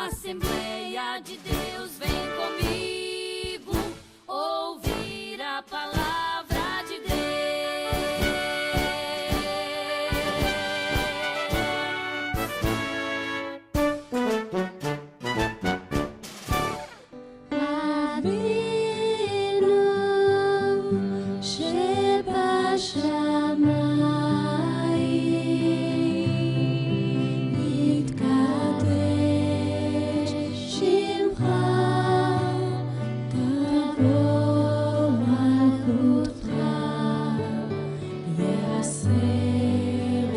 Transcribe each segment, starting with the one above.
Assembleia de Deus, vem comigo ouvir a palavra de Deus. Avinu Sheba Shamayim Yitkadesh Shimcha Tavo Malchutcha Yaseh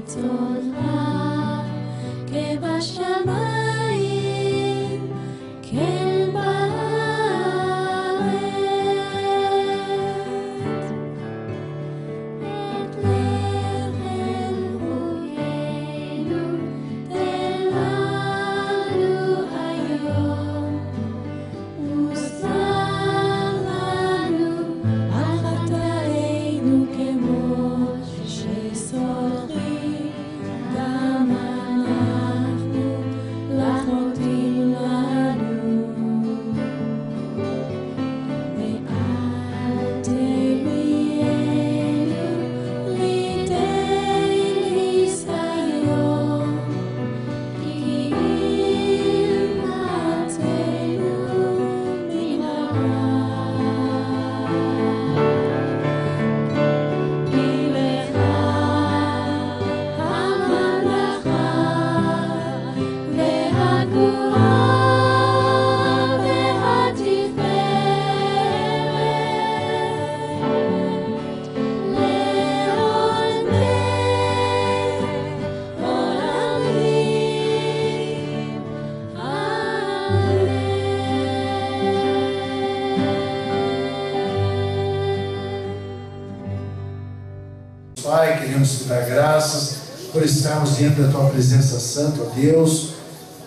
Ritzoncha Kebashamayim Ken Ba'aretz Et Lechem Ruhenu Ten Lanu Hayom Usar Lanu Al Chataenu Kemot Shesorchim Gam Anachnu Lachotim Lanu Ve'al Tebienu Litein Hisayon Ki Ilmatenu Min Hara Ki Lecha Hamalacha Ve'Hagvura Ve'Hatiferet Le'olmei Amen. Pai, queremos te dar graças por estarmos diante da tua presença santa, ó Deus.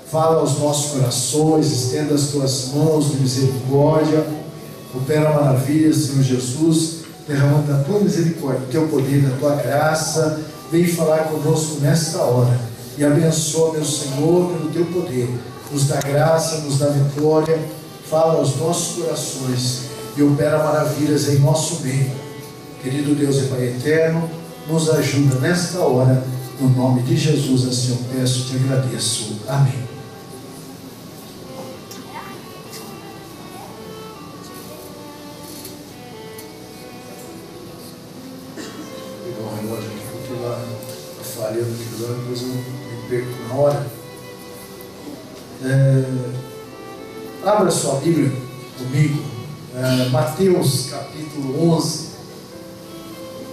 Fala aos nossos corações, estenda as tuas mãos de misericórdia, opera maravilhas, Senhor Jesus, derramando da tua misericórdia, do teu poder, da tua graça. Vem falar conosco nesta hora e abençoa, meu Senhor, pelo teu poder. Nos dá graça, nos dá vitória, fala aos nossos corações e opera maravilhas em nosso meio. Querido Deus e Pai eterno, nos ajuda nesta hora, no nome de Jesus, assim eu peço e te agradeço. Amém. Vou pegar o relógio aqui, porque lá a falha do relógio, depois eu me perco na hora. Abra sua Bíblia comigo, Mateus capítulo 11.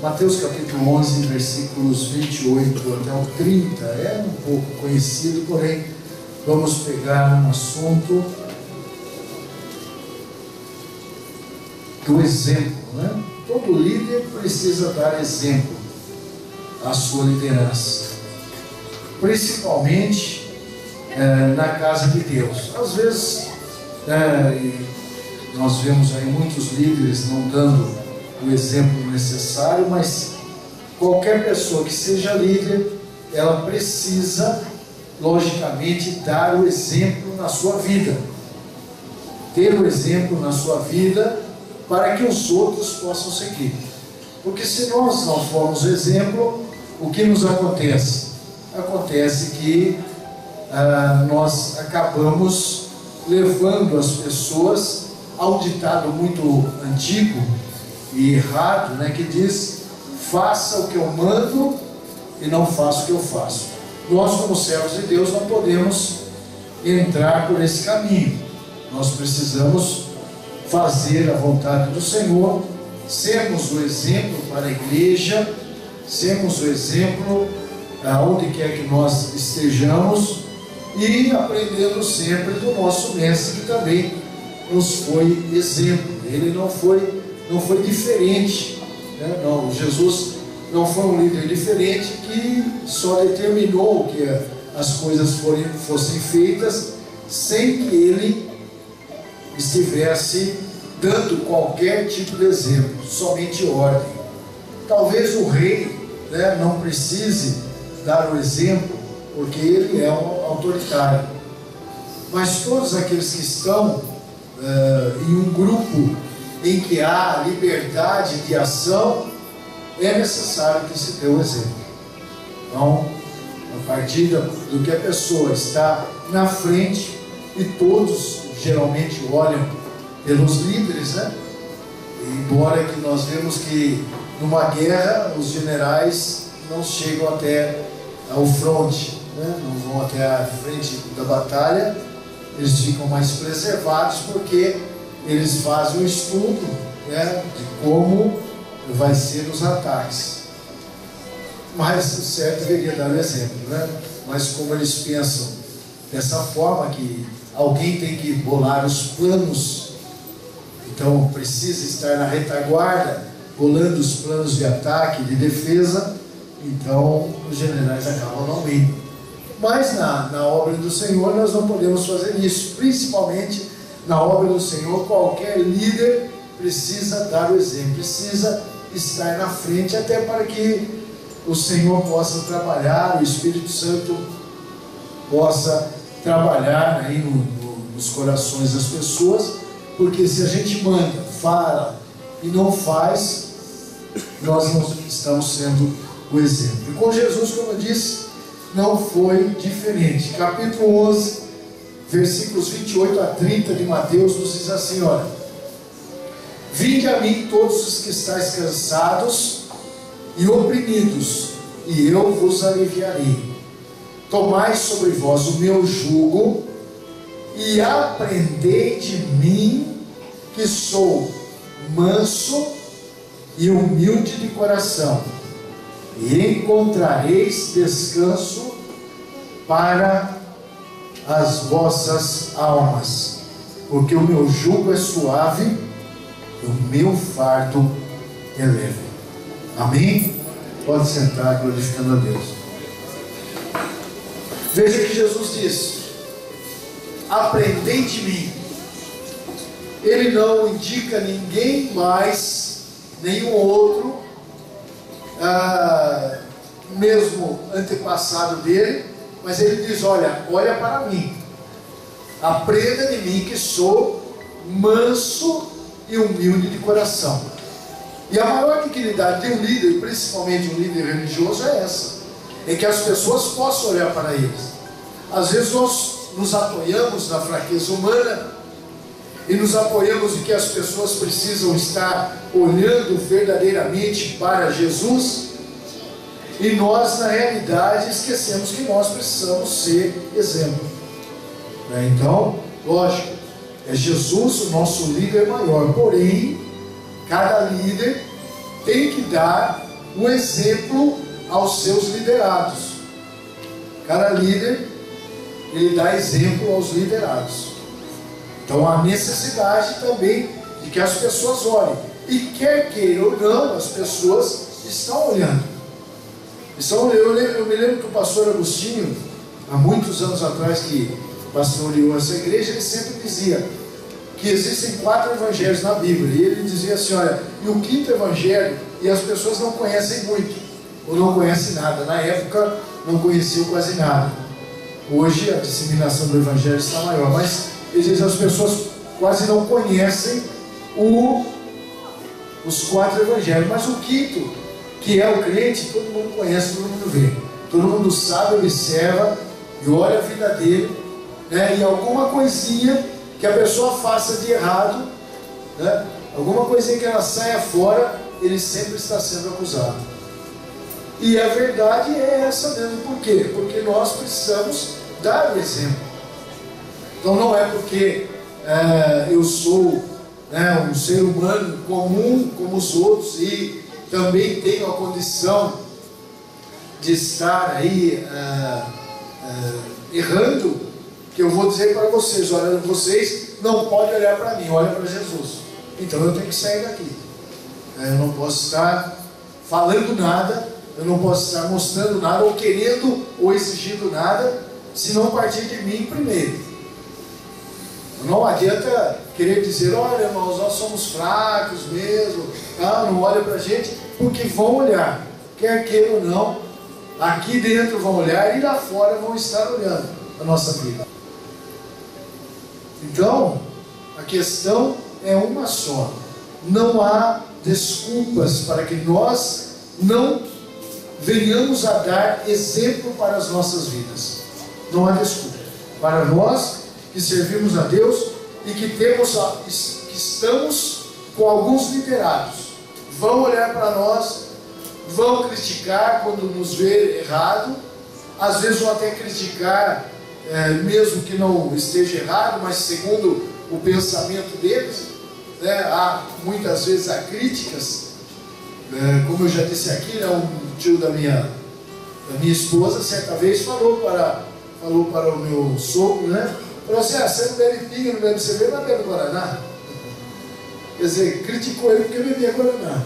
Mateus capítulo 11, versículos 28 até o 30, é um pouco conhecido, porém vamos pegar um assunto do exemplo, né? Todo líder precisa dar exemplo à sua liderança, principalmente na casa de Deus. Às vezes nós vemos aí muitos líderes não dando o exemplo necessário, mas qualquer pessoa que seja líder, ela precisa, logicamente, dar o exemplo na sua vida, ter o exemplo na sua vida para que os outros possam seguir. Porque se nós não formos exemplo, o que nos acontece? Acontece que nós acabamos levando as pessoas ao ditado muito antigo e errado, né, que diz: faça o que eu mando e não faça o que eu faço. Nós, como servos de Deus, não podemos entrar por esse caminho. Nós precisamos fazer a vontade do Senhor, sermos o exemplo para a igreja, sermos o exemplo aonde quer que nós estejamos, e aprendendo sempre do nosso mestre, que também nos foi exemplo. Ele não foi diferente, né? Não, Jesus não foi um líder diferente que só determinou que as coisas fossem feitas sem que ele estivesse dando qualquer tipo de exemplo, somente ordem. Talvez o rei, né, não precise dar o exemplo, porque ele é um autoritário. mas todos aqueles que estão em um grupo em que há liberdade de ação, é necessário que se dê o exemplo. Então, a partir do que a pessoa está na frente, e todos geralmente olham pelos líderes, né? Embora que nós vemos que numa guerra os generais não chegam até ao fronte, né? Não vão até a frente da batalha, eles ficam mais preservados porque eles fazem um estudo, né, de como vai ser os ataques. Mas o certo deveria dar o exemplo, né? Mas como eles pensam dessa forma, que alguém tem que bolar os planos, então precisa estar na retaguarda, bolando os planos de ataque, de defesa, então os generais acabam não indo. Mas na obra do Senhor nós não podemos fazer isso, principalmente na obra do Senhor. Qualquer líder precisa dar o exemplo, precisa estar na frente, até para que o Senhor possa trabalhar, o Espírito Santo possa trabalhar aí nos corações das pessoas, porque se a gente manda, fala e não faz, nós não estamos sendo o exemplo. E com Jesus, como eu disse, não foi diferente. Capítulo 11, versículos 28 a 30 de Mateus nos diz assim, olha: vinde a mim todos os que estáis cansados e oprimidos, e eu vos aliviarei. Tomai sobre vós o meu jugo e aprendei de mim, que sou manso e humilde de coração, e encontrareis descanso para as vossas almas, porque o meu jugo é suave e o meu fardo é leve. Amém? Pode sentar, glorificando a Deus. Veja que Jesus diz: aprendei de mim. Ele não indica ninguém mais, nenhum outro, mesmo antepassado dele, mas ele diz: olha para mim, aprenda de mim, que sou manso e humilde de coração. E a maior dignidade de um líder, principalmente um líder religioso, é essa, é que as pessoas possam olhar para eles. Às vezes nós nos apoiamos na fraqueza humana e nos apoiamos em que as pessoas precisam estar olhando verdadeiramente para Jesus, e nós, na realidade, esquecemos que nós precisamos ser exemplo. Então, lógico, é Jesus o nosso líder maior, porém, cada líder tem que dar o exemplo aos seus liderados. Cada líder, ele dá exemplo aos liderados. Então há necessidade também de que as pessoas olhem, e quer queira ou não, as pessoas estão olhando. Eu me lembro que o pastor Agostinho, há muitos anos atrás, que pastoreou essa igreja, ele sempre dizia que existem 4 evangelhos na Bíblia, e ele dizia assim: olha, e o 5º evangelho, e as pessoas não conhecem muito, ou não conhecem nada. Na época não conheciam quase nada. Hoje a disseminação do evangelho está maior, mas ele diz, as pessoas quase não conhecem os 4 evangelhos, mas o 5º, que é o crente, todo mundo conhece, todo mundo vê, todo mundo sabe, observa e olha a vida dele, né? E alguma coisinha que a pessoa faça de errado, né? Alguma coisinha que ela saia fora, ele sempre está sendo acusado. E a verdade é essa mesmo. Por quê? Porque nós precisamos dar o exemplo. Então não é porque eu sou, né, um ser humano comum como os outros e também tenho a condição de estar aí errando, que eu vou dizer para vocês: olha, vocês não podem olhar para mim, olha para Jesus. Então eu tenho que sair daqui. Eu não posso estar falando nada, eu não posso estar mostrando nada, ou querendo, ou exigindo nada, se não partir de mim primeiro. Não adianta querer dizer: olha, irmãos, nós somos fracos mesmo, não olha para a gente, porque vão olhar, quer queira ou não, aqui dentro vão olhar e lá fora vão estar olhando a nossa vida. Então, a questão é uma só. Não há desculpas para que nós não venhamos a dar exemplo para as nossas vidas. Não há desculpa. Para nós que servimos a Deus e que estamos com alguns liderados, vão olhar para nós, vão criticar quando nos vê errado, às vezes vão até criticar, mesmo que não esteja errado, mas segundo o pensamento deles, né? Muitas vezes há críticas, como eu já disse aqui, né? Um tio da minha esposa certa vez falou para o meu sogro, né? Falou assim: você não bebe pinga, não bebe cerveja, mas bebe Guaraná. Quer dizer, criticou ele porque bebia Guaraná.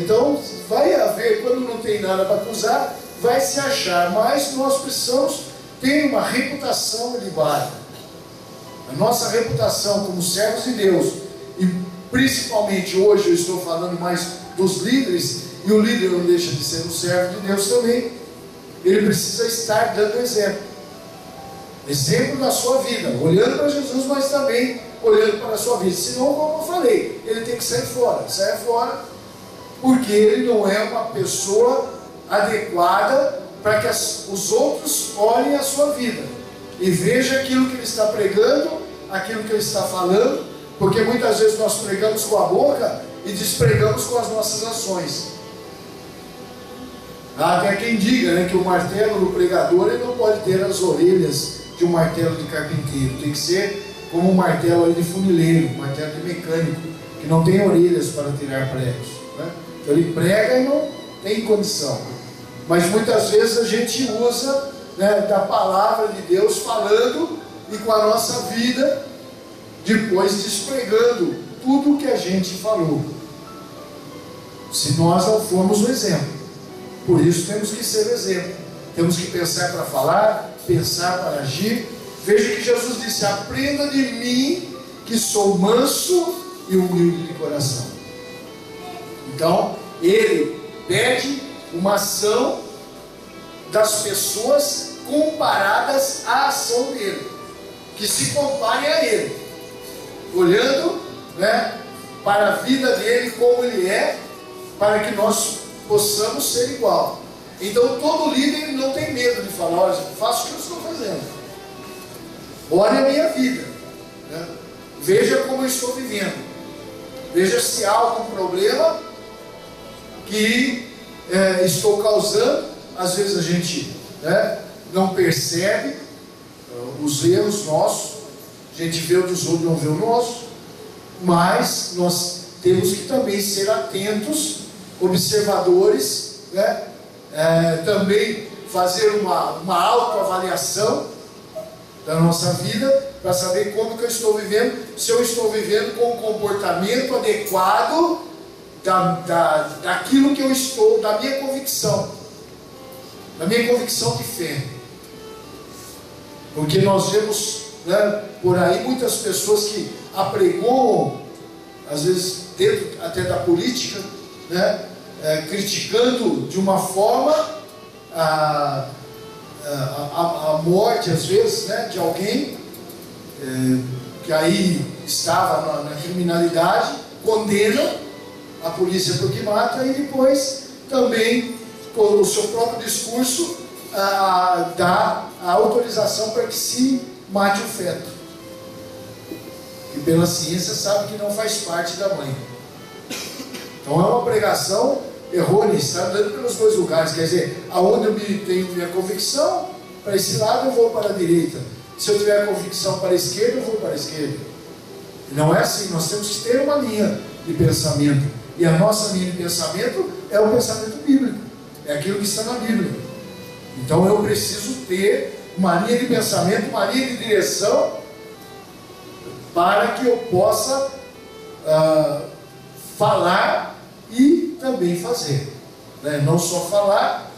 Então, vai haver, quando não tem nada para acusar, vai se achar, mas nós precisamos ter uma reputação elevada. A nossa reputação como servos de Deus, e principalmente hoje eu estou falando mais dos líderes, e o líder não deixa de ser um servo de Deus também, ele precisa estar dando exemplo. Exemplo da sua vida, olhando para Jesus, mas também olhando para a sua vida. Senão, como eu falei, ele tem que sair fora, porque ele não é uma pessoa adequada para que os outros olhem a sua vida e vejam aquilo que ele está pregando, aquilo que ele está falando, porque muitas vezes nós pregamos com a boca e despregamos com as nossas ações. Há até quem diga, né, que o martelo do pregador ele não pode ter as orelhas de um martelo de carpinteiro, tem que ser como um martelo ali de funileiro, um martelo de mecânico, que não tem orelhas para tirar pregos, né? Então ele prega e não tem condição. Mas muitas vezes a gente usa, né, da palavra de Deus falando e com a nossa vida depois despregando tudo o que a gente falou, se nós não formos o exemplo. Por isso temos que ser o exemplo, temos que pensar para falar, pensar para agir. Veja que Jesus disse: aprenda de mim que sou manso e humilde de coração. Então ele pede uma ação das pessoas comparadas à ação dele, que se comparem a ele, olhando, né, para a vida dele como ele é, para que nós possamos ser igual. Então todo líder não tem medo de falar: olha, faça o que eu estou fazendo, olhe a minha vida, né? Veja como eu estou vivendo, veja se há algum problema que estou causando. Às vezes a gente, né, não percebe os erros nossos, a gente vê o dos outros, não vê o nosso, mas nós temos que também ser atentos, observadores, né? Também fazer uma autoavaliação da nossa vida, para saber como que eu estou vivendo, se eu estou vivendo com um comportamento adequado daquilo que eu estou, da minha convicção de fé. Porque nós vemos, né, por aí muitas pessoas que apregoam, às vezes dentro até da política, né, criticando de uma forma a morte, às vezes, né, de alguém que aí estava na criminalidade, condenam a polícia porque mata, e depois também, com o seu próprio discurso, dá a autorização para que se mate o feto, que pela ciência sabe que não faz parte da mãe. Então é uma pregação errônea, está andando pelos dois lugares. Quer dizer, aonde eu tenho minha convicção, para esse lado eu vou para a direita, se eu tiver convicção para a esquerda, eu vou para a esquerda. E não é assim. Nós temos que ter uma linha de pensamento, e a nossa linha de pensamento é o pensamento bíblico, é aquilo que está na Bíblia. Então eu preciso ter uma linha de pensamento, uma linha de direção, para que eu possa falar e também fazer, né? Não só falar,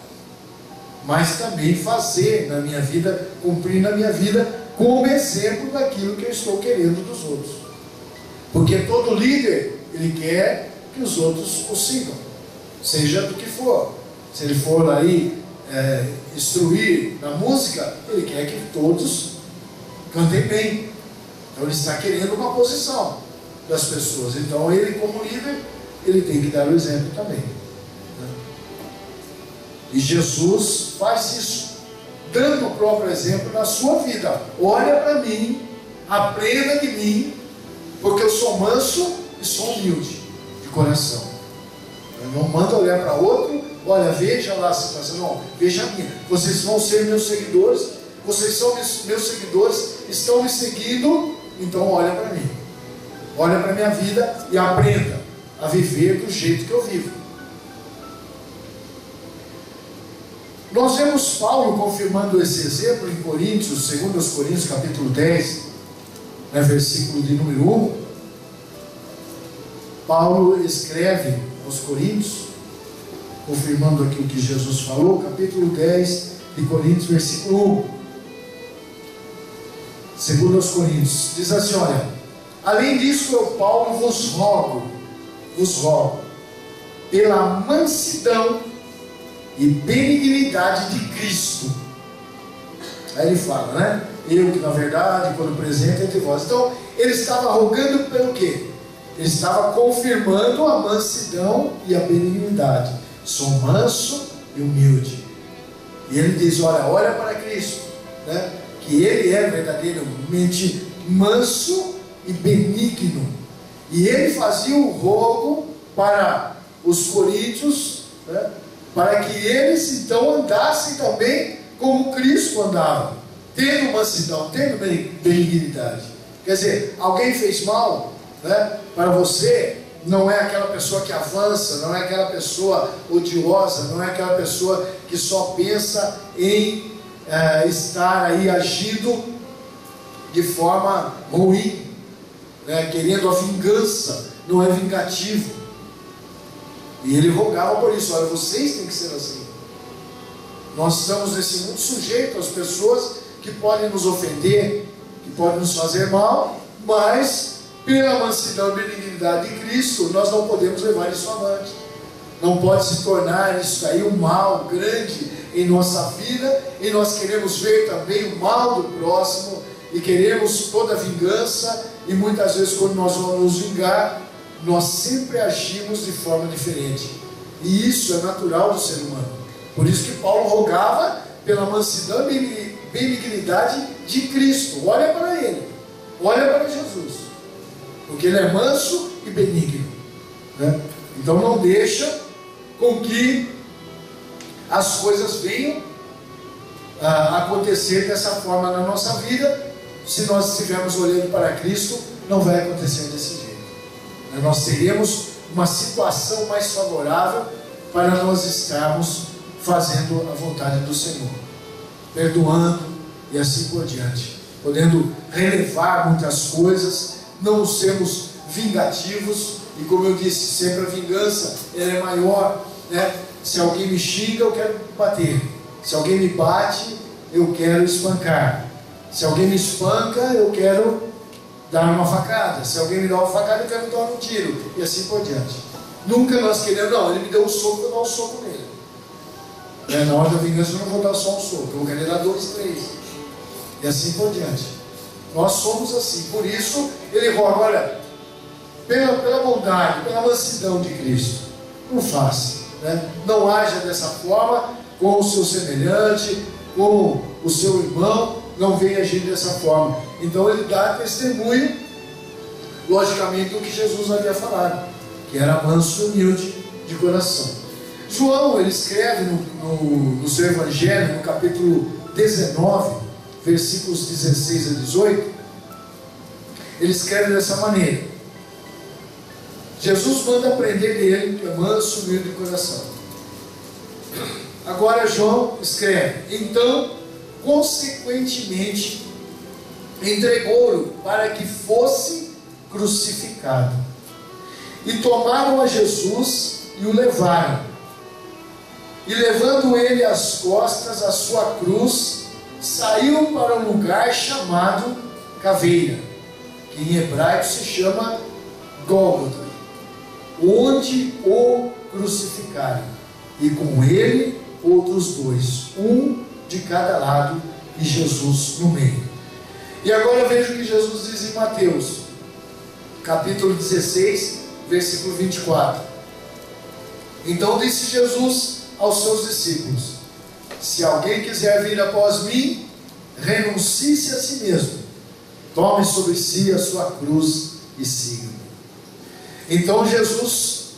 mas também fazer na minha vida, cumprir na minha vida como exemplo daquilo que eu estou querendo dos outros. Porque todo líder, ele quer que os outros o sigam, seja do que for. Se ele for aí instruir na música, ele quer que todos cantem bem. Então ele está querendo uma posição das pessoas. Então ele, como líder, ele tem que dar o exemplo também. E Jesus faz isso, dando o próprio exemplo na sua vida. Olha para mim, aprenda de mim, porque eu sou manso e sou humilde de coração. Eu não mando olhar para outro, olha, veja lá a situação. Não, veja a minha. Vocês vão ser meus seguidores, vocês são meus seguidores, estão me seguindo, então olha para mim. Olha para a minha vida e aprenda a viver do jeito que eu vivo. Nós vemos Paulo confirmando esse exemplo em Coríntios, 2 Coríntios capítulo 10, versículo de número 1. Paulo escreve aos Coríntios, confirmando aqui o que Jesus falou, capítulo 10 de Coríntios, versículo 1. 2 Coríntios, diz assim, olha, além disso eu, Paulo, vos rogo, pela mansidão e benignidade de Cristo. Aí ele fala, né? Eu que na verdade, quando presente entre vós. Então, ele estava rogando pelo quê? Ele estava confirmando a mansidão e a benignidade. Sou manso e humilde. E ele diz, olha para Cristo, né? Que ele é verdadeiramente manso e benigno. E ele fazia o rogo para os coríntios, né? Para que eles então andassem também como Cristo andava, tendo mansidão, tendo benignidade. Quer dizer, alguém fez mal, né, para você, não é aquela pessoa que avança, não é aquela pessoa odiosa, não é aquela pessoa que só pensa em estar aí agindo de forma ruim, né, querendo a vingança, não é vingativo. E ele rogava por isso, olha, vocês têm que ser assim. Nós estamos nesse mundo sujeito às pessoas que podem nos ofender, que podem nos fazer mal, mas pela mansidão e benignidade de Cristo, nós não podemos levar isso avante. Não pode se tornar isso aí um mal grande em nossa vida, e nós queremos ver também o mal do próximo, e queremos toda a vingança, e muitas vezes quando nós vamos nos vingar, nós sempre agimos de forma diferente. E isso é natural do ser humano. Por isso que Paulo rogava pela mansidão e benignidade de Cristo. Olha para ele, olha para Jesus, porque ele é manso e benigno, né? Então não deixa com que as coisas venham a acontecer dessa forma na nossa vida. Se nós estivermos olhando para Cristo, não vai acontecer desse jeito. Nós teremos uma situação mais favorável para nós estarmos fazendo a vontade do Senhor, perdoando e assim por diante, podendo relevar muitas coisas, não sermos vingativos. E como eu disse, sempre a vingança ela é maior, né? Se alguém me xinga, eu quero bater. Se alguém me bate, eu quero espancar. Se alguém me espanca, eu quero dar uma facada. Se alguém me dá uma facada, eu quero dar um tiro. E assim por diante. Nunca nós queremos, não, ele me deu um soco, eu vou dar um soco nele. Na hora da vingança eu não vou dar só um soco, eu vou querer dar 2, 3. E assim por diante. Nós somos assim. Por isso, ele roga, olha, pela bondade, pela mansidão de Cristo, não faça, né? Não haja dessa forma com o seu semelhante, com o seu irmão, não venha agir dessa forma. Então ele dá testemunho, logicamente, do que Jesus havia falado, que era manso e humilde de coração. João, ele escreve no seu Evangelho, no capítulo 19, versículos 16 a 18, ele escreve dessa maneira: Jesus manda aprender dele, que é manso e humilde de coração. Agora João escreve: então, consequentemente, entregou-o para que fosse crucificado. E tomaram a Jesus e o levaram. E levando ele às costas a sua cruz, saiu para um lugar chamado Caveira, que em hebraico se chama Gólgota, onde o crucificaram, e com ele outros 2, um de cada lado, e Jesus no meio. E agora veja o que Jesus diz em Mateus, capítulo 16, versículo 24. Então disse Jesus aos seus discípulos: se alguém quiser vir após mim, renuncie-se a si mesmo, tome sobre si a sua cruz e siga-me. Então Jesus,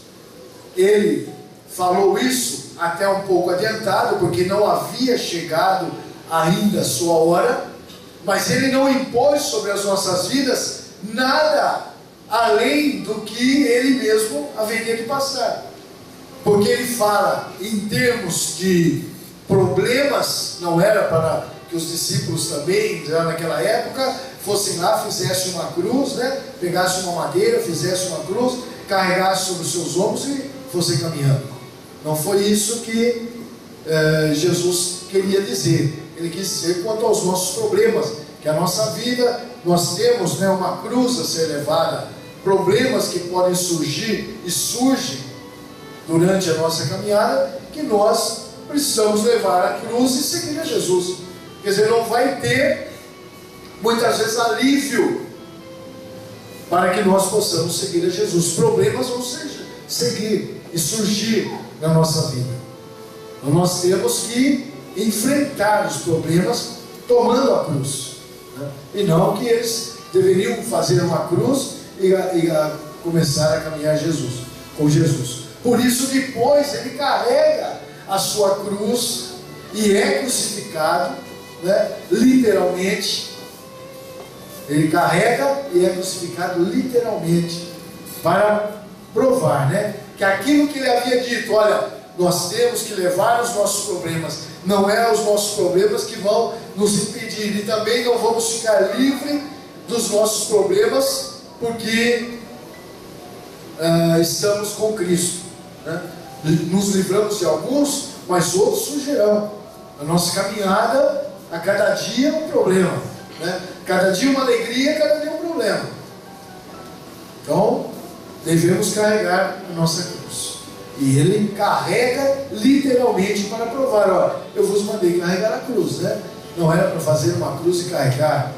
ele falou isso até um pouco adiantado, porque não havia chegado ainda a sua hora, mas ele não impôs sobre as nossas vidas nada além do que ele mesmo haveria de passar. Porque ele fala em termos de problemas, não era para que os discípulos também, já naquela época, fossem lá, fizessem uma cruz, né? Pegassem uma madeira, fizessem uma cruz, carregassem sobre os seus ombros e fossem caminhando. Não foi isso que Jesus queria dizer. Ele quis dizer quanto aos nossos problemas, que a nossa vida, nós temos, né, uma cruz a ser levada, problemas que podem surgir e surgem durante a nossa caminhada, que nós precisamos levar a cruz e seguir a Jesus. Quer dizer, não vai ter muitas vezes alívio para que nós possamos seguir a Jesus. Problemas vão seguir e surgir na nossa vida. Então nós temos que enfrentar os problemas tomando a cruz, né? E não que eles deveriam fazer uma cruz e começar a caminhar com Jesus. Por isso depois ele carrega a sua cruz e é crucificado, né? Literalmente. Ele carrega e é crucificado literalmente para provar, né, que aquilo que ele havia dito, olha, nós temos que levar os nossos problemas, não é os nossos problemas que vão nos impedir, e também não vamos ficar livres dos nossos problemas porque estamos com Cristo, né? Nos livramos de alguns, mas outros surgirão. A nossa caminhada, a cada dia é um problema, né? Cada dia uma alegria, cada dia um problema. Então devemos carregar a nossa cruz, e ele carrega literalmente para provar, ó, eu vos mandei carregar a cruz, né? Não era para fazer uma cruz e carregar,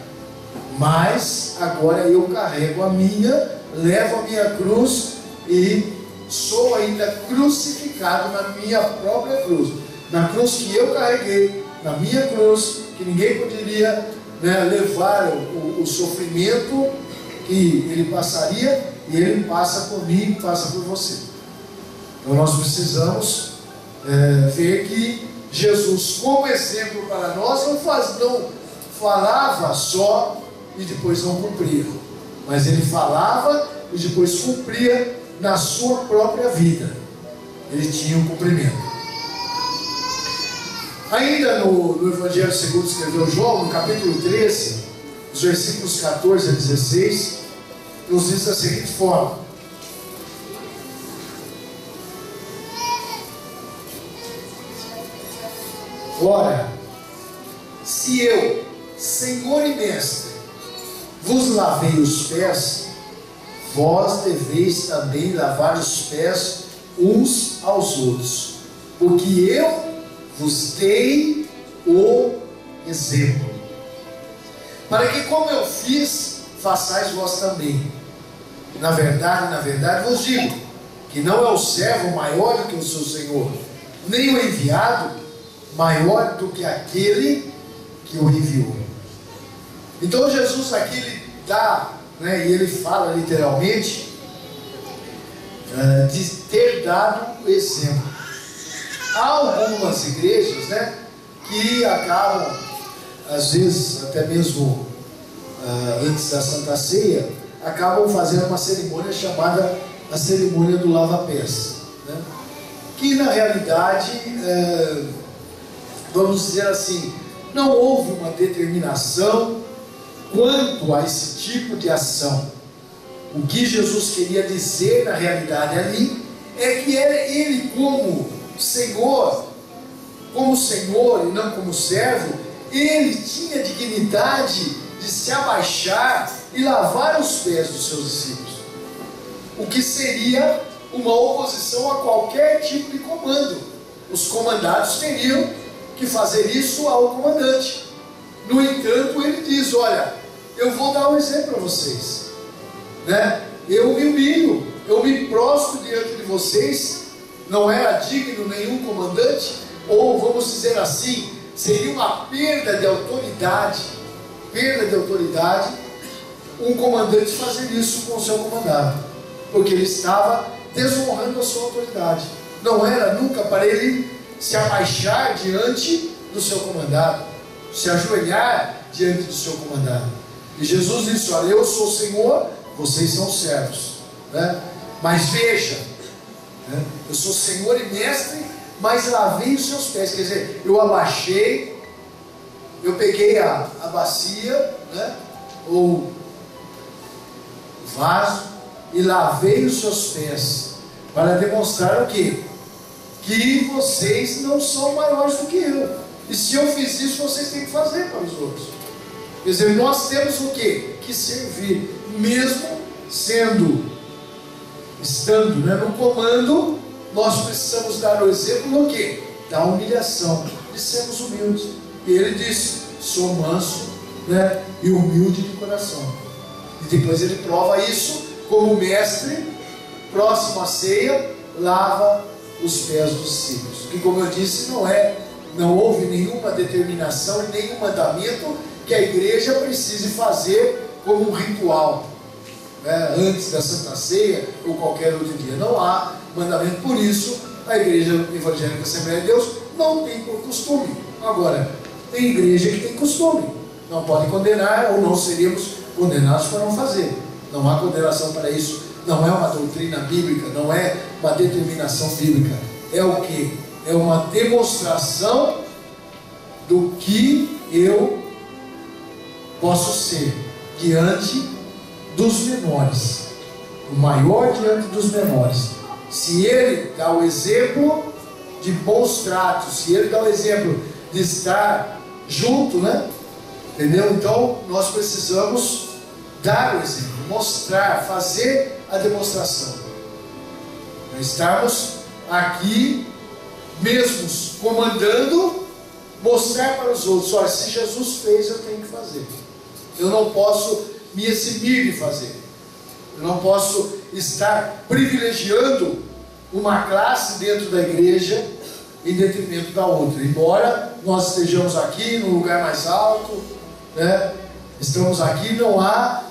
mas agora eu carrego a minha, levo a minha cruz e sou ainda crucificado na minha própria cruz, na cruz que eu carreguei, na minha cruz, que ninguém poderia, né, levar o sofrimento que ele passaria, e ele passa por mim, passa por você. Então nós precisamos ver que Jesus, como exemplo para nós, não falava só e depois não cumpria, mas ele falava e depois cumpria na sua própria vida. Ele tinha um cumprimento. Ainda no Evangelho segundo escreveu João, no capítulo 13, os versículos 14 a 16, nos diz da seguinte forma: ora, se eu, Senhor e Mestre, vos lavei os pés, vós deveis também lavar os pés uns aos outros, porque eu vos dei o exemplo, para que, como eu fiz, façais vós também. Na verdade vos digo, que não é o servo maior do que o seu Senhor, nem o enviado maior do que aquele que o enviou. Então Jesus aqui ele dá, né, e ele fala literalmente de ter dado o exemplo. Há algumas igrejas, né, que acabam, às vezes até mesmo antes da Santa Ceia, acabam fazendo uma cerimônia chamada a cerimônia do lava-pés, né? Que na realidade, vamos dizer assim, não houve uma determinação quanto a esse tipo de ação. O que Jesus queria dizer na realidade ali é que era ele como Senhor e não como servo, ele tinha dignidade de se abaixar e lavar os pés dos seus discípulos, o que seria uma oposição a qualquer tipo de comando. Os comandados teriam que fazer isso ao comandante. No entanto, ele diz, olha, eu vou dar um exemplo para vocês, né? Eu me humilho, eu me prostro diante de vocês. Não era digno nenhum comandante, ou vamos dizer assim, seria uma perda de autoridade, um comandante fazer isso com o seu comandado, porque ele estava desonrando a sua autoridade. Não era nunca para ele se abaixar diante do seu comandado, se ajoelhar diante do seu comandado. E Jesus disse: olha, eu sou o Senhor, vocês são servos, né? Mas veja, né? Eu sou Senhor e Mestre, mas lavei os seus pés. Quer dizer, eu abaixei, eu peguei a bacia, né? Ou o vaso, e lavei os seus pés, para demonstrar o quê? Que vocês não são maiores do que eu. E se eu fiz isso, vocês têm que fazer para os outros. Quer dizer, nós temos o quê? Que servir, mesmo estando, né, no comando. Nós precisamos dar o exemplo do quê? Da humilhação, de sermos humildes. E ele disse: sou manso, né, e humilde de coração. E depois ele prova isso como mestre, próximo à ceia, lava os pés dos discípulos. E como eu disse, não houve nenhuma determinação e nenhum mandamento que a igreja precise fazer como um ritual, né, antes da Santa Ceia ou qualquer outro dia. Não há mandamento, por isso a Igreja Evangélica Assembleia de Deus não tem por costume. Agora, tem igreja que tem costume, não pode condenar, ou não seríamos condenados para não fazer. Não há condenação para isso, não é uma doutrina bíblica, não é uma determinação bíblica. É o que? É uma demonstração do que eu posso ser diante dos menores, o maior diante dos menores. Se ele dá o exemplo de bons tratos, se ele dá o exemplo de estar junto, né? Entendeu? Então nós precisamos dar o exemplo, mostrar, fazer a demonstração. Estarmos aqui mesmos comandando, mostrar para os outros: olha, se Jesus fez, eu tenho que fazer. Eu não posso me eximir de fazer. Eu não posso estar privilegiando uma classe dentro da igreja em detrimento da outra. Embora nós estejamos aqui no lugar mais alto, né? Estamos aqui,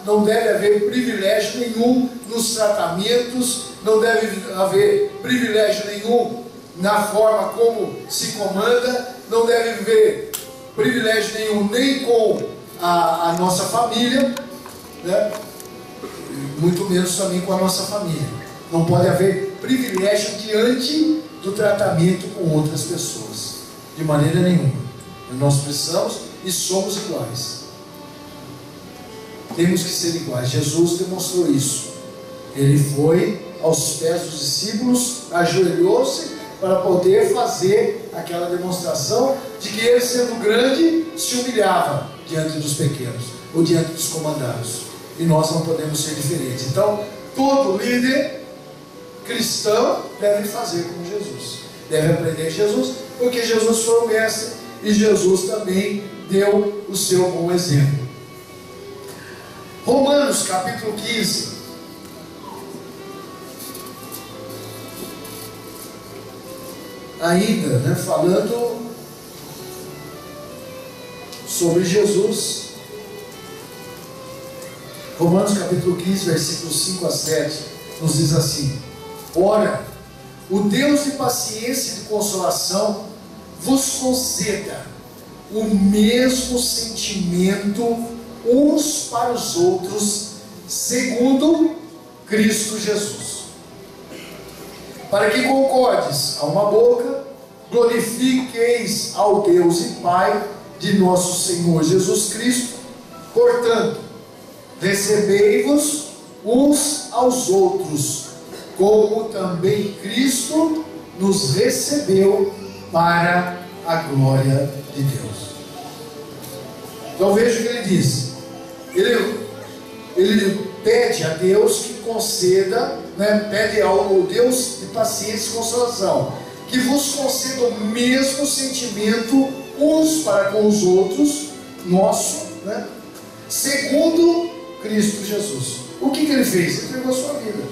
não deve haver privilégio nenhum nos tratamentos, não deve haver privilégio nenhum na forma como se comanda, não deve haver privilégio nenhum nem com a nossa família, né? Muito menos também com a nossa família. Não pode haver privilégio diante do tratamento com outras pessoas, de maneira nenhuma. Nós precisamos e somos iguais. Temos que ser iguais. Jesus demonstrou isso. Ele foi aos pés dos discípulos, ajoelhou-se para poder fazer aquela demonstração de que ele, sendo grande, se humilhava diante dos pequenos, ou diante dos comandados. E nós não podemos ser diferentes. Então, todo líder cristão deve fazer como Jesus, deve aprender Jesus, porque Jesus foi o mestre e Jesus também deu o seu bom exemplo. Romanos capítulo 15. Ainda, né, falando sobre Jesus. Romanos capítulo 15, versículos 5 a 7, nos diz assim: ora, o Deus de paciência e de consolação vos conceda o mesmo sentimento uns para os outros, segundo Cristo Jesus, para que concordes a uma boca, glorifiqueis ao Deus e Pai de nosso Senhor Jesus Cristo. Portanto, recebei-vos uns aos outros, como também Cristo nos recebeu para a glória de Deus. Então veja o que ele diz. Ele pede a Deus que conceda, né, pede ao Deus de paciência e consolação, que vos conceda o mesmo sentimento uns para com os outros, nosso, né, segundo Cristo Jesus. O que ele fez? Ele entregou a sua vida,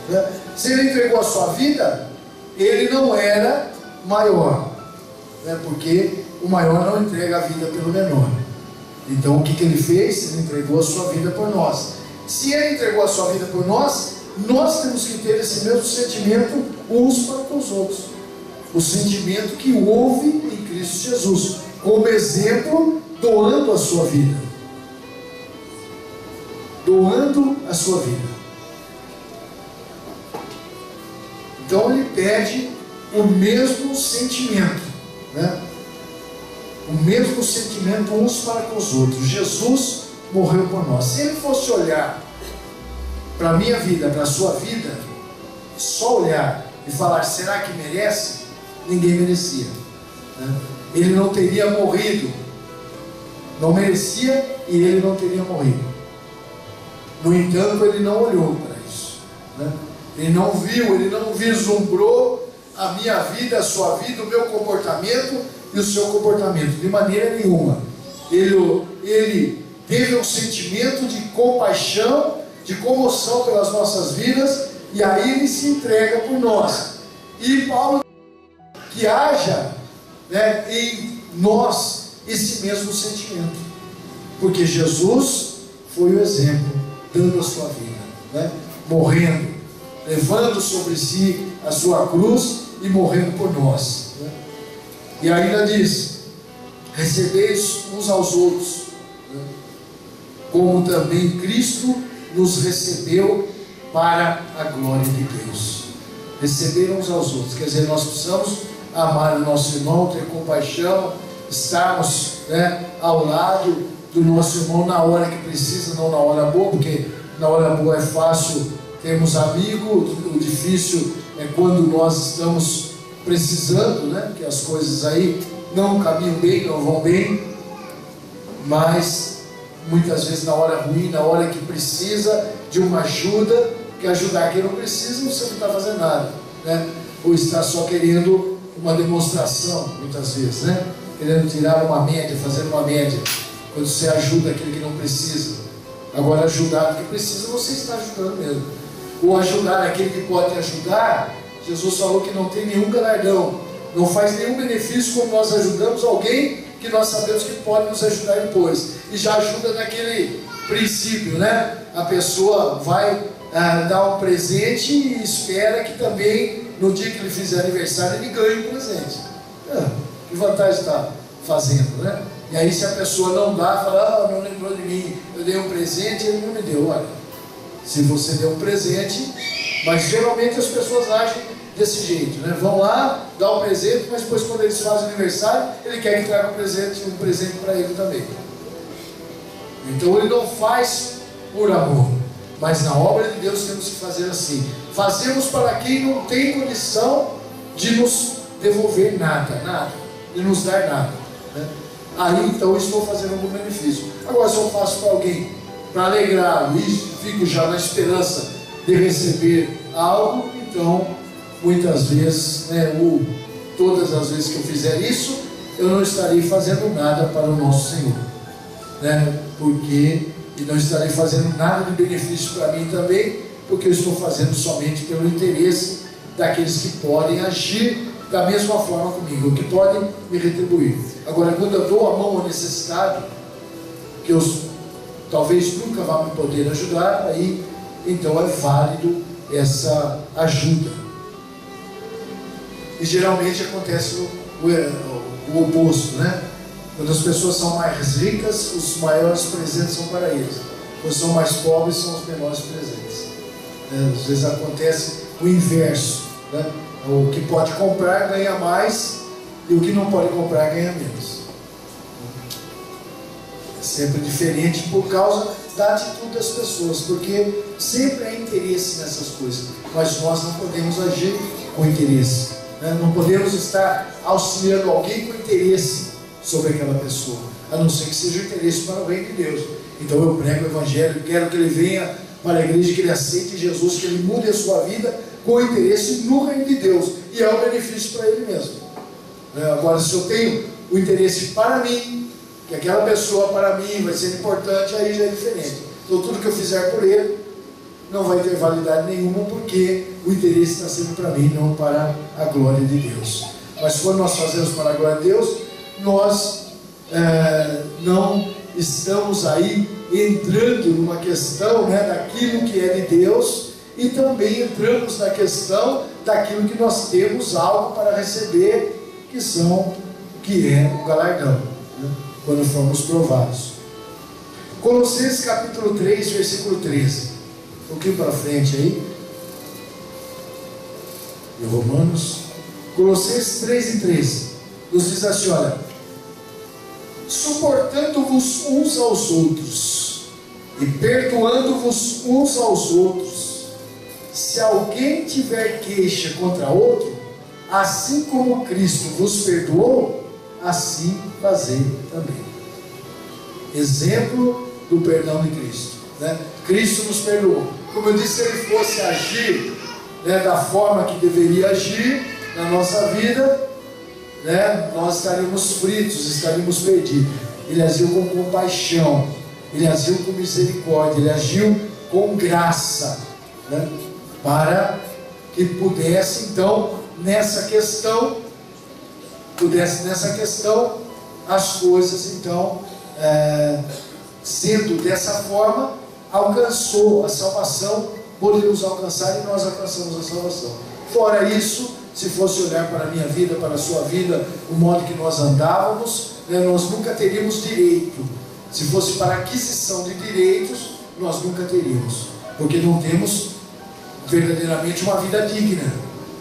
né? Se ele entregou a sua vida, ele não era maior, né? Porque o maior não entrega a vida pelo menor. Então o que ele fez? Ele entregou a sua vida por nós. Se ele entregou a sua vida por nós, nós temos que ter esse mesmo sentimento uns para com os outros. O sentimento que houve em Cristo Jesus, como exemplo, doando a sua vida. Doando a sua vida. Então ele pede o mesmo sentimento, né? O mesmo sentimento uns para com os outros. Jesus morreu por nós. Se ele fosse olhar para a minha vida, para a sua vida, só olhar e falar, será que merece? Ninguém merecia, né? Ele não teria morrido. Não merecia e ele não teria morrido. No entanto, ele não olhou para isso, né? Ele não viu, ele não vislumbrou a minha vida, a sua vida, o meu comportamento e o seu comportamento, de maneira nenhuma. Ele teve um sentimento de compaixão, de comoção pelas nossas vidas, e aí ele se entrega por nós. E Paulo, que haja, né, em nós esse mesmo sentimento, porque Jesus foi o exemplo, dando a sua vida, né, morrendo, levando sobre si a sua cruz e morrendo por nós, né? E ainda diz, recebeis uns aos outros, né, como também Cristo nos recebeu para a glória de Deus. Receber uns aos outros, quer dizer, nós precisamos amar o nosso irmão, ter compaixão, estarmos, né, ao lado do nosso irmão na hora que precisa, não na hora boa, porque na hora boa é fácil termos amigos, o difícil é quando nós estamos precisando, né? Porque as coisas aí não caminham bem, não vão bem, mas muitas vezes na hora ruim, na hora que precisa de uma ajuda, que ajudar quem não precisa, você não está fazendo nada, né? Ou está só querendo uma demonstração, muitas vezes, né? Querendo tirar uma média, fazer uma média, quando você ajuda aquele que não precisa. Agora, ajudar o que precisa, você está ajudando mesmo. Ou ajudar aquele que pode te ajudar, Jesus falou que não tem nenhum galardão, não faz nenhum benefício quando nós ajudamos alguém que nós sabemos que pode nos ajudar depois, e já ajuda naquele princípio, né? A pessoa vai dar um presente e espera que também no dia que ele fizer aniversário ele ganhe um presente. Que vantagem está fazendo, né? E aí se a pessoa não dá, fala, não lembrou de mim, eu dei um presente e ele não me deu. Olha, se você deu um presente, mas geralmente as pessoas agem desse jeito, né? Vão lá, dá um presente, mas depois quando eles fazem aniversário, ele quer que traga um presente para ele também. Então ele não faz por amor, mas na obra de Deus temos que fazer assim. Fazemos para quem não tem condição de nos devolver nada, de nos dar nada, né? Aí então eu estou fazendo algum benefício. Agora se eu faço para alguém, para alegrá-lo, e fico já na esperança de receber algo, então muitas vezes, né, ou todas as vezes que eu fizer isso, eu não estarei fazendo nada para o nosso Senhor, né? Porque e não estarei fazendo nada de benefício para mim também, porque eu estou fazendo somente pelo interesse daqueles que podem agir da mesma forma comigo, que podem me retribuir. Agora, quando eu dou a mão ao necessitado, que eu talvez nunca vá me poder ajudar, aí então é válido essa ajuda. E geralmente acontece o oposto, né? Quando as pessoas são mais ricas, os maiores presentes são para eles. Quando são mais pobres, são os menores presentes. Às vezes acontece o inverso, né? O que pode comprar ganha mais e o que não pode comprar ganha menos. É sempre diferente por causa da atitude das pessoas, porque sempre há interesse nessas coisas, mas nós não podemos agir com interesse, né? Não podemos estar auxiliando alguém com interesse sobre aquela pessoa, a não ser que seja o interesse para o reino de Deus. Então eu prego o Evangelho, quero que ele venha para a igreja, que ele aceite Jesus, que ele mude a sua vida com interesse no reino de Deus, e é um benefício para ele mesmo. Agora, se eu tenho o interesse para mim, que aquela pessoa para mim vai ser importante, aí já é diferente. Então tudo que eu fizer por ele não vai ter validade nenhuma, porque o interesse está sendo para mim, não para a glória de Deus. Mas quando nós fazemos para a glória de Deus, nós não estamos aí entrando numa questão, né, daquilo que é de Deus, e também entramos na questão daquilo que nós temos algo para receber, que é o galardão, né, quando formos provados. Colossenses capítulo 3, versículo 13. Um pouquinho para frente aí. E Romanos. Colossenses 3 e 13. Nos diz assim, olha: suportando-vos uns aos outros e perdoando-vos uns aos outros, se alguém tiver queixa contra outro, assim como Cristo vos perdoou, assim fazei também. Exemplo do perdão de Cristo, né? Cristo nos perdoou. Como eu disse, se ele fosse agir, né, da forma que deveria agir na nossa vida, né, nós estaríamos fritos, estaríamos perdidos. Ele agiu com compaixão, ele agiu com misericórdia, ele agiu com graça, né, para que pudesse então nessa questão as coisas então sendo dessa forma, alcançou a salvação, pôde nos alcançar e nós alcançamos a salvação. Fora isso, se fosse olhar para a minha vida, para a sua vida, o modo que nós andávamos, né, nós nunca teríamos direito. Se fosse para aquisição de direitos, nós nunca teríamos, porque não temos verdadeiramente uma vida digna.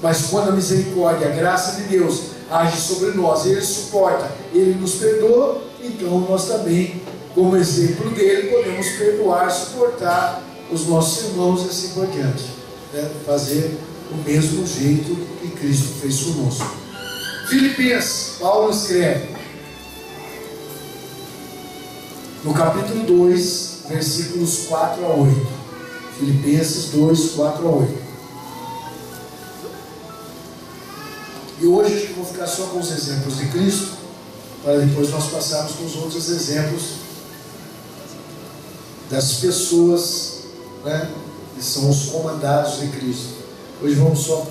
Mas quando a misericórdia, a graça de Deus age sobre nós, Ele suporta, Ele nos perdoa, então nós também, como exemplo dele, podemos perdoar, suportar os nossos irmãos e assim por diante, né? Fazer o mesmo jeito que Cristo fez conosco. Filipenses, Paulo escreve no capítulo 2, versículos 4 a 8. Filipenses 2, 4 a 8. E hoje acho que vou ficar só com os exemplos de Cristo, para depois nós passarmos com os outros exemplos das pessoas, né, que são os comandados de Cristo. Hoje vamos só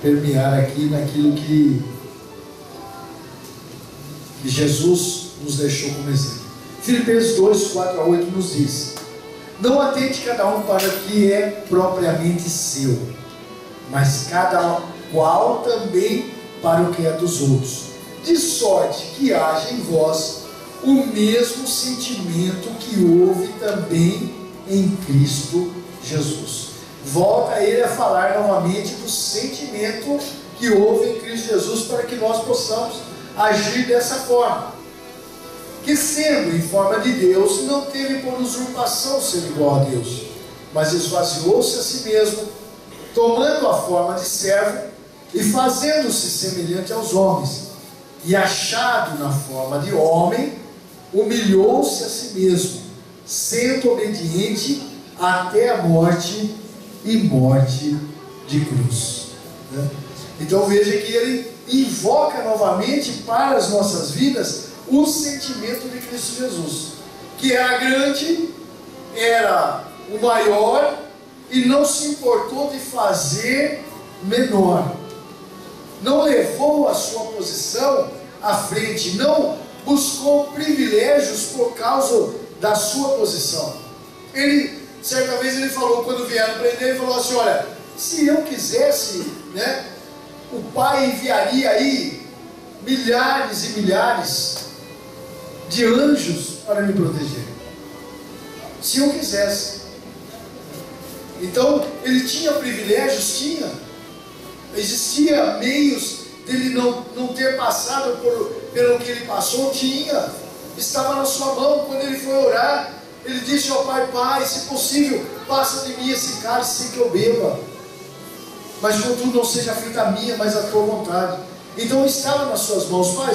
permear aqui naquilo que Jesus nos deixou como exemplo. Filipenses 2, 4 a 8 nos diz: não atente cada um para o que é propriamente seu, mas cada qual também para o que é dos outros, de sorte que haja em vós o mesmo sentimento que houve também em Cristo Jesus. Volta ele a falar novamente do sentimento que houve em Cristo Jesus, para que nós possamos agir dessa forma. Que sendo em forma de Deus, não teve por usurpação ser igual a Deus, mas esvaziou-se a si mesmo, tomando a forma de servo e fazendo-se semelhante aos homens, e achado na forma de homem, humilhou-se a si mesmo, sendo obediente até a morte e morte de cruz. Então veja que ele invoca novamente para as nossas vidas o sentimento de Cristo Jesus, que era grande, era o maior, e não se importou de fazer menor. Não levou a sua posição à frente, não buscou privilégios por causa da sua posição. Ele, certa vez ele falou, quando vieram prender, ele falou assim: olha, se eu quisesse, né, o Pai enviaria aí milhares e milhares de anjos para me proteger, se eu quisesse. Então ele tinha privilégios, existia meios dele não ter passado pelo que ele passou, estava na sua mão. Quando ele foi orar, ele disse ao Pai: Pai, se possível, passa de mim esse cálice sem que eu beba, mas contudo não seja feita a minha, mas a tua vontade. Então estava nas suas mãos. Pai,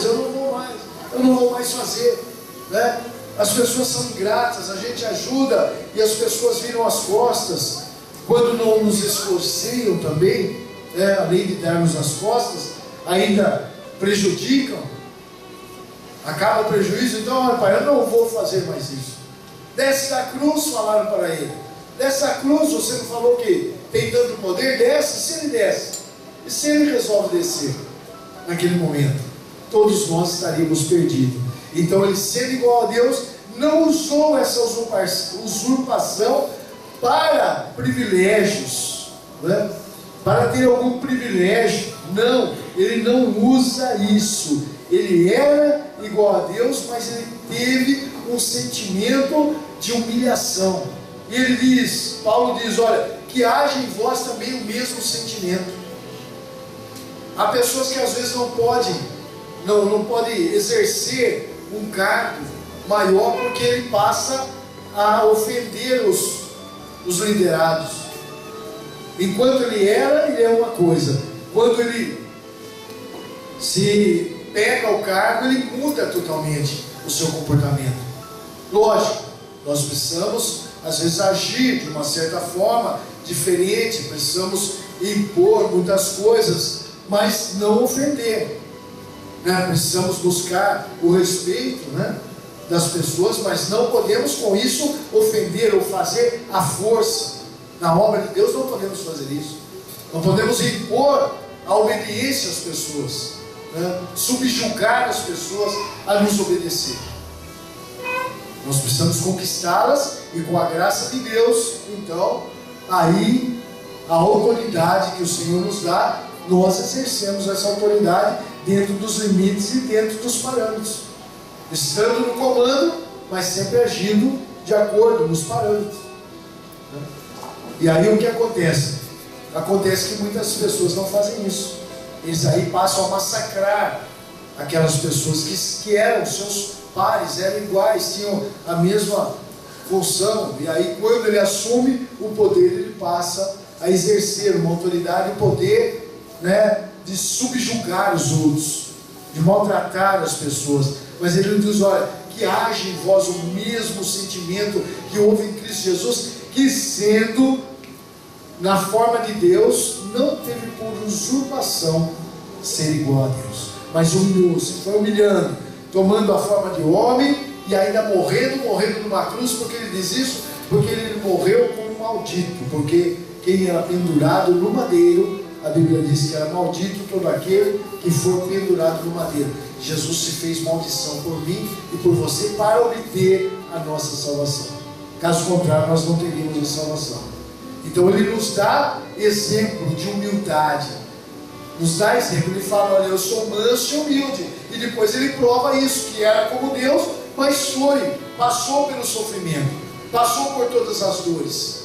eu não vou mais fazer, né? As pessoas são ingratas, a gente ajuda e as pessoas viram as costas. Quando não nos esforceiam também, além de darmos as costas, ainda prejudicam. Acaba o prejuízo, então, olha, pai, eu não vou fazer mais isso. Desce da cruz, falaram para ele. Desce da cruz, você não falou que tem tanto poder? Desce, se ele desce. E se ele resolve descer, naquele momento, todos nós estaríamos perdidos. Então ele, sendo igual a Deus, não usou essa usurpação para privilégios, né? Para ter algum privilégio. Não, ele não usa isso. Ele era igual a Deus, mas ele teve um sentimento de humilhação. E ele diz, Paulo diz, olha, que haja em vós também o mesmo sentimento. Há pessoas que às vezes não podem exercer um cargo maior porque ele passa a ofender os liderados. Enquanto ele é uma coisa. Quando ele se pega o cargo, ele muda totalmente o seu comportamento. Lógico, nós precisamos às vezes agir de uma certa forma diferente, precisamos impor muitas coisas, mas não ofender, né? Precisamos buscar o respeito, né, das pessoas, mas não podemos com isso ofender ou fazer à força. Na obra de Deus não podemos fazer isso. Não podemos impor a obediência às pessoas, né? Subjugar as pessoas a nos obedecer. Nós precisamos conquistá-las e com a graça de Deus, então, aí a autoridade que o Senhor nos dá, nós exercemos essa autoridade dentro dos limites e dentro dos parâmetros, estando no comando, mas sempre agindo de acordo nos parâmetros. E aí o que acontece? Acontece que muitas pessoas não fazem isso. Eles aí passam a massacrar aquelas pessoas que eram seus pares, eram iguais, tinham a mesma função. E aí quando ele assume o poder, ele passa a exercer uma autoridade e poder, né, de subjugar os outros, de maltratar as pessoas. Mas ele diz, olha, que haja em vós o mesmo sentimento que houve em Cristo Jesus, que sendo na forma de Deus, não teve por usurpação ser igual a Deus, mas humilhou-se, foi humilhando, tomando a forma de homem e ainda morrendo numa cruz. Porque ele diz isso? Porque ele morreu como um maldito, porque quem era pendurado no madeiro, a Bíblia diz que era maldito todo aquele que for pendurado no madeiro. Jesus se fez maldição por mim e por você para obter a nossa salvação. Caso contrário, nós não teríamos a salvação. Então ele nos dá exemplo de humildade, nos dá exemplo. Ele fala, olha, eu sou manso e humilde. E depois ele prova isso, que era como Deus, mas passou pelo sofrimento, passou por todas as dores,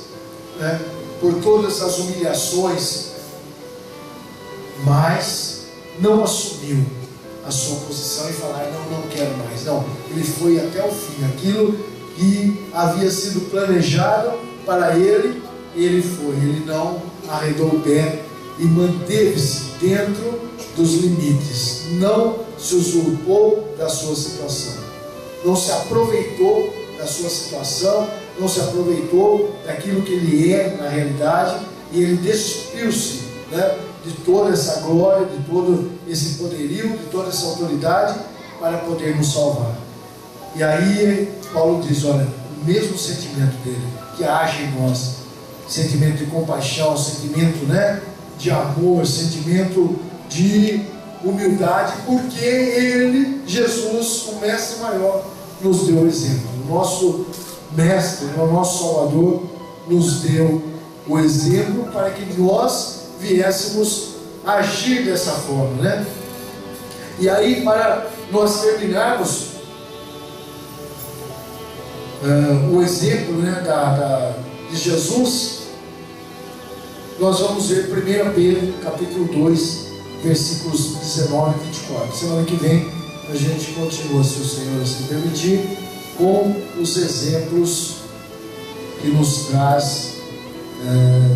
né? Por todas as humilhações, mas não assumiu a sua posição e falar, não quero mais. Não, ele foi até o fim. Aquilo que havia sido planejado para ele, ele foi. Ele não arredou o pé e manteve-se dentro dos limites. Não se usurpou da sua situação, não se aproveitou da sua situação, não se aproveitou daquilo que ele é na realidade, e ele despiu-se, né, de toda essa glória, de todo esse poderio, de toda essa autoridade para poder nos salvar. E aí Paulo diz, olha, o mesmo sentimento dele, que age em nós, sentimento de compaixão, sentimento, né, de amor, sentimento de humildade, porque ele, Jesus, o mestre maior, nos deu o exemplo. O nosso mestre, o nosso Salvador, nos deu o exemplo para que nós viéssemos agir dessa forma, né? E aí, para nós terminarmos o exemplo, né, de Jesus, nós vamos ver 1 Pedro capítulo 2, versículos 19 e 24. Semana que vem a gente continua, se o Senhor assim permitir, com os exemplos que nos traz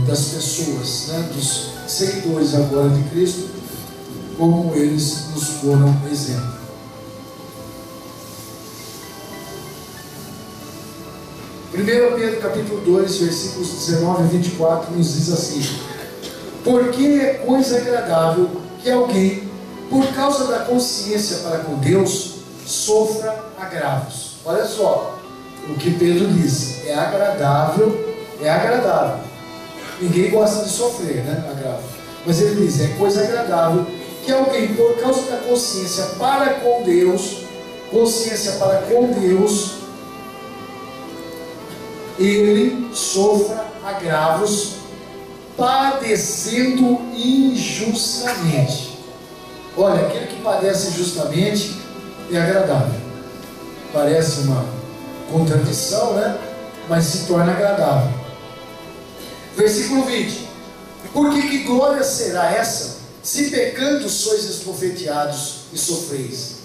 das pessoas, né, dos seguidores agora de Cristo, como eles nos foram exemplo. 1 Pedro capítulo 2, versículos 19 e 24 nos diz assim: porque é coisa agradável que alguém, por causa da consciência para com Deus, sofra agravos. Olha só o que Pedro diz: é agradável, é agradável. Ninguém gosta de sofrer, né? Agravo. Mas ele diz: é coisa agradável que alguém, por causa da consciência para com Deus, ele sofra agravos, padecendo injustamente. Olha, aquele que padece injustamente é agradável. Parece uma contradição, né? Mas se torna agradável. Versículo 20: porque que glória será essa, se pecando sois esbofeteados e sofreis?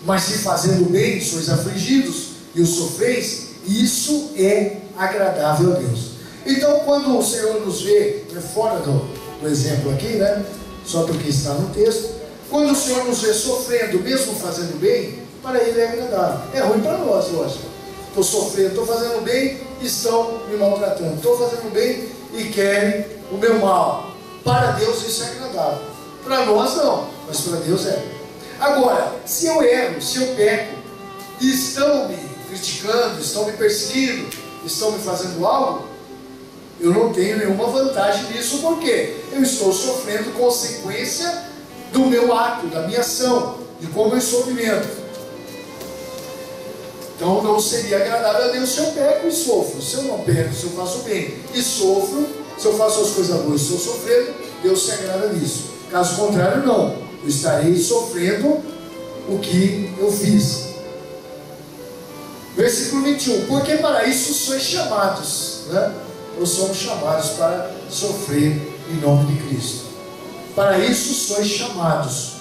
Mas se fazendo bem sois afligidos e o sofreis, isso é agradável a Deus. Então, quando o Senhor nos vê, fora do exemplo aqui, né? Só porque está no texto, quando o Senhor nos vê sofrendo, mesmo fazendo bem, para Ele é agradável. É ruim para nós, lógico. Estou sofrendo, estou fazendo bem, estão me maltratando. Estou fazendo bem e querem o meu mal. Para Deus isso é agradável. Para nós não, mas para Deus é. Agora, se eu erro, se eu peco, e estão me criticando, estão me perseguindo, estão me fazendo algo, eu não tenho nenhuma vantagem nisso, porque eu estou sofrendo consequência do meu ato, da minha ação, de como eu estou vivendo. Então não seria agradável a Deus se eu peco e sofro. Se eu não peco, se eu faço bem e sofro, se eu faço as coisas boas e estou sofrendo, Deus se agrada nisso. Caso contrário, não. Eu estarei sofrendo o que eu fiz. Versículo 21. Porque para isso sois chamados, né? Nós somos chamados para sofrer em nome de Cristo. Para isso sois chamados.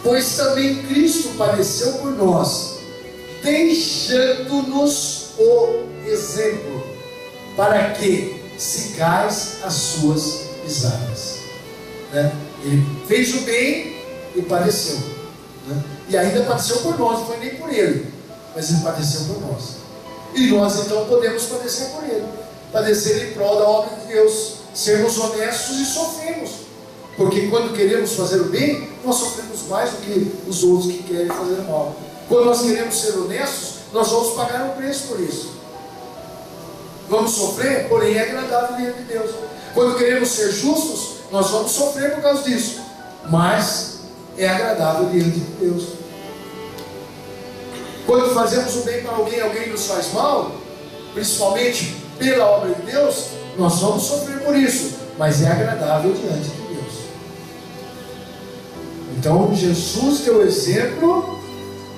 Pois também Cristo padeceu por nós, deixando-nos o exemplo, para que sigais as suas pisadas. Né? Ele fez o bem e padeceu. Né? E ainda padeceu por nós, não foi nem por ele, mas ele padeceu por nós. E nós então podemos padecer por ele, padecer em prol da obra de Deus, sermos honestos e sofremos. Porque quando queremos fazer o bem, nós sofremos mais do que os outros que querem fazer o mal. Quando nós queremos ser honestos, nós vamos pagar um preço por isso. Vamos sofrer, porém é agradável diante de Deus. Quando queremos ser justos, nós vamos sofrer por causa disso, mas é agradável diante de Deus. Quando fazemos o bem para alguém, alguém nos faz mal, principalmente pela obra de Deus, nós vamos sofrer por isso, mas é agradável diante de Deus. Então Jesus deu exemplo,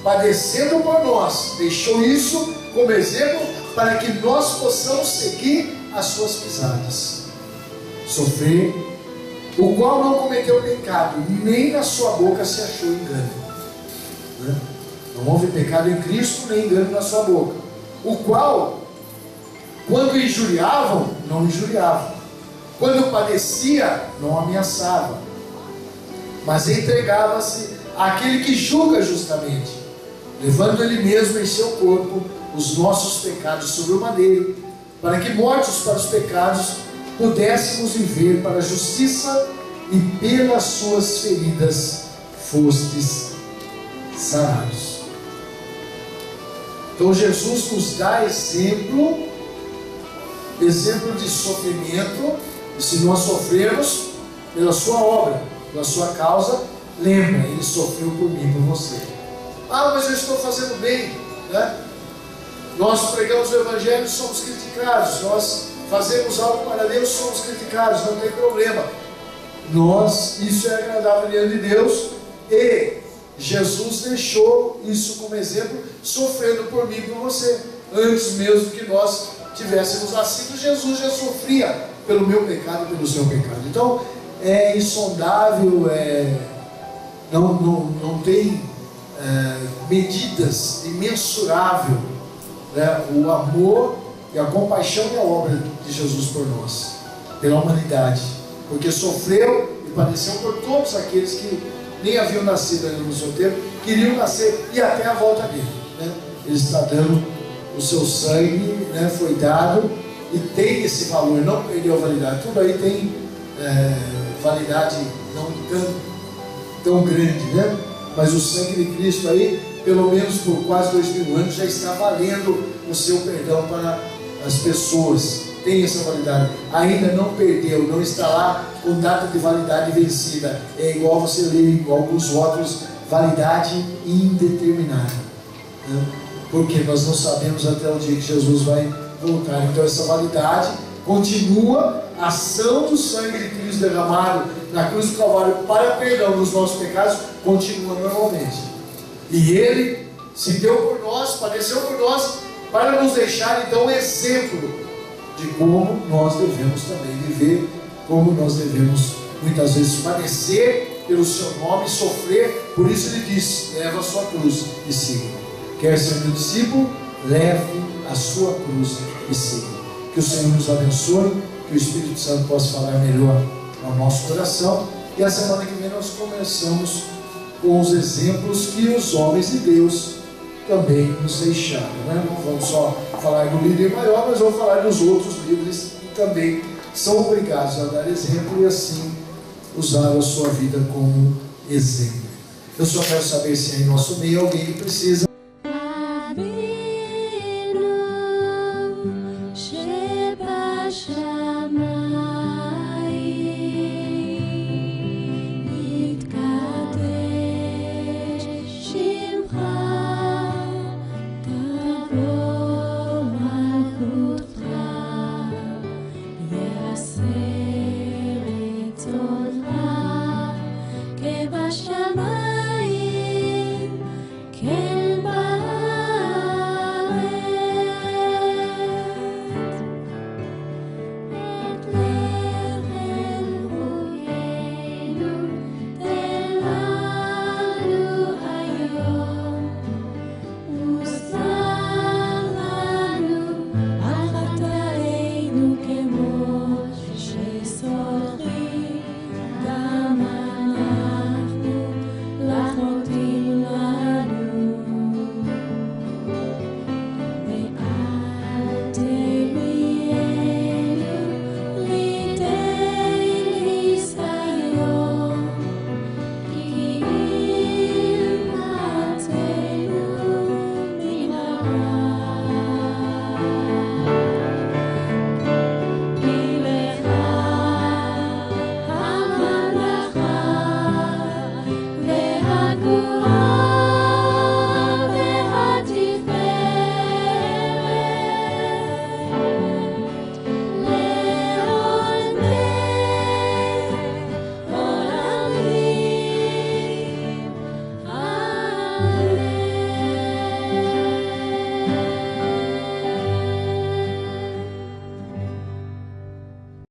padecendo por nós, deixou isso como exemplo para que nós possamos seguir as suas pisadas. Sofrer, o qual não cometeu pecado, nem na sua boca se achou engano. Né? Não houve pecado em Cristo, nem engano na sua boca. O qual, quando injuriavam, não injuriava. Quando padecia, não ameaçava. Mas entregava-se àquele que julga justamente, levando ele mesmo em seu corpo os nossos pecados sobre o madeiro, para que, mortos para os pecados, pudéssemos viver para a justiça, e pelas suas feridas fostes sarados. Então Jesus nos dá exemplo de sofrimento, e se nós sofrermos pela sua obra, pela sua causa, lembra, ele sofreu por mim, por você. Ah, mas eu estou fazendo bem, né? Nós pregamos o Evangelho e somos criticados, nós fazemos algo para Deus, somos criticados, não tem problema. Isso é agradável diante de Deus, e Jesus deixou isso como exemplo, sofrendo por mim e por você. Antes mesmo que nós tivéssemos nascido, Jesus já sofria pelo meu pecado e pelo seu pecado. Então, é insondável, não tem medidas, imensurável, né, o amor e a compaixão e a obra de Jesus por nós, pela humanidade, porque sofreu e padeceu por todos aqueles que nem haviam nascido ainda no seu tempo, queriam nascer, e até a volta dele, né? Ele está dando o seu sangue, né, foi dado, e tem esse valor, não perdeu a validade. Tudo aí tem validade, não tão grande, né? Mas o sangue de Cristo aí, pelo menos por quase 2000 anos, já está valendo o seu perdão para as pessoas. Tem essa validade. Ainda não perdeu, não está lá com data de validade vencida. É igual você lê, igual alguns outros, validade indeterminada, né? Porque nós não sabemos até o dia que Jesus vai voltar. Então essa validade continua. A ação do sangue de Cristo derramado na cruz do Calvário para perdão dos nossos pecados continua normalmente. E Ele se deu por nós, padeceu por nós, para nos deixar então um exemplo de como nós devemos também viver, como nós devemos muitas vezes padecer pelo seu nome, sofrer. Por isso Ele diz: leva a sua cruz e siga. Quer ser meu discípulo? Leve a sua cruz e siga. Que o Senhor nos abençoe, que o Espírito Santo possa falar melhor ao nosso coração. E a semana que vem nós começamos com os exemplos que os homens de Deus também nos deixaram, né? Não vamos só falar do líder maior, mas vamos falar dos outros líderes que também são obrigados a dar exemplo e assim usar a sua vida como exemplo. Eu só quero saber se é em nosso meio alguém que precisa